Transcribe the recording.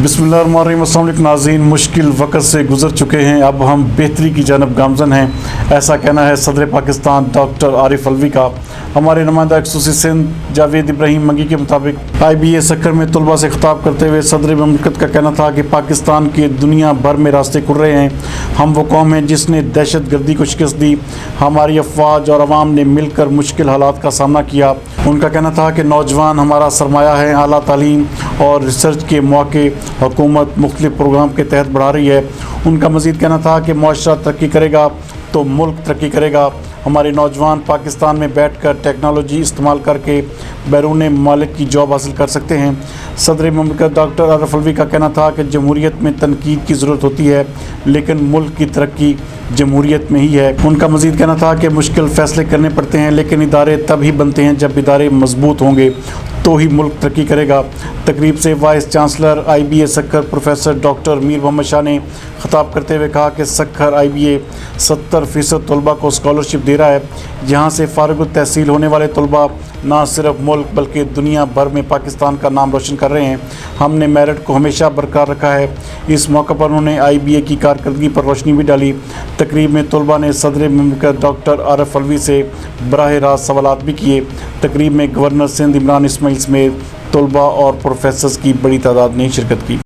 बिस्मिल्लाहिर्रहमानिर्रहीम। अस्सलाम वालेकुम नाज़रीन, मुश्किल वक्त से गुजर चुके हैं, अब हम बेहतरी की जानब गामज़न हैं, ऐसा कहना है सदर पाकिस्तान डॉक्टर आरिफ अलवी का। हमारे नुमाइंदा खसूसी सिंध जावेद इब्राहिम मंगी के मुताबिक IBA सक्कर में तलबा से खिताब करते हुए सदर ममलकत का कहना था कि पाकिस्तान के दुनिया भर में रास्ते खुल रहे हैं। हम वो कौम हैं जिसने दहशत गर्दी को शिकस्त दी। हमारी अफवाज और अवाम ने मिलकर मुश्किल हालात का सामना किया। उनका कहना था कि नौजवान हमारा सरमाया है। आला तालीम और रिसर्च के मौके हुकूमत मुख्तलिफ प्रोग्राम के तहत बढ़ा रही है। उनका मज़ीद कहना था कि मुआशरा तरक्की करेगा तो मुल्क तरक्की करेगा। हमारे नौजवान पाकिस्तान में बैठकर टेक्नोलॉजी इस्तेमाल करके बैरून ममालिक की जॉब हासिल कर सकते हैं। सदर ममलकत डॉक्टर आरिफ अलवी का कहना था कि जमहूरियत में तनकीद की ज़रूरत होती है, लेकिन मुल्क की तरक्की जमहूरियत में ही है। उनका मज़ीद कहना था कि मुश्किल फ़ैसले करने पड़ते हैं, लेकिन इदारे तब ही बनते हैं जब इदारे मजबूत होंगे तो ही मुल्क तरक्की करेगा। तकरीब से वाइस चांसलर IBA सक्कर प्रोफेसर डॉक्टर मीर मोहम्मद शाह ने खिताब करते हुए कहा कि सक्कर IBA 70% तलबा को स्कॉलरशिप दे रहा है, जहाँ से फारिग तहसील होने वाले तलबा ना सिर्फ मुल्क बल्कि दुनिया भर में पाकिस्तान का नाम रोशन कर रहे हैं। हमने मेरिट को हमेशा बरकरार रखा है। इस मौके पर उन्होंने IBA की कारकर्दगी पर रोशनी भी डाली। तकरीब में तलबा ने सदर ममलकत डॉक्टर आरिफ अलवी से बराह रास्त सवालात भी किए। तकरीब में गवर्नर सिंध इमरान इस्माइल समेत तलबा और प्रोफेसर्स की बड़ी तादाद ने शिरकत की।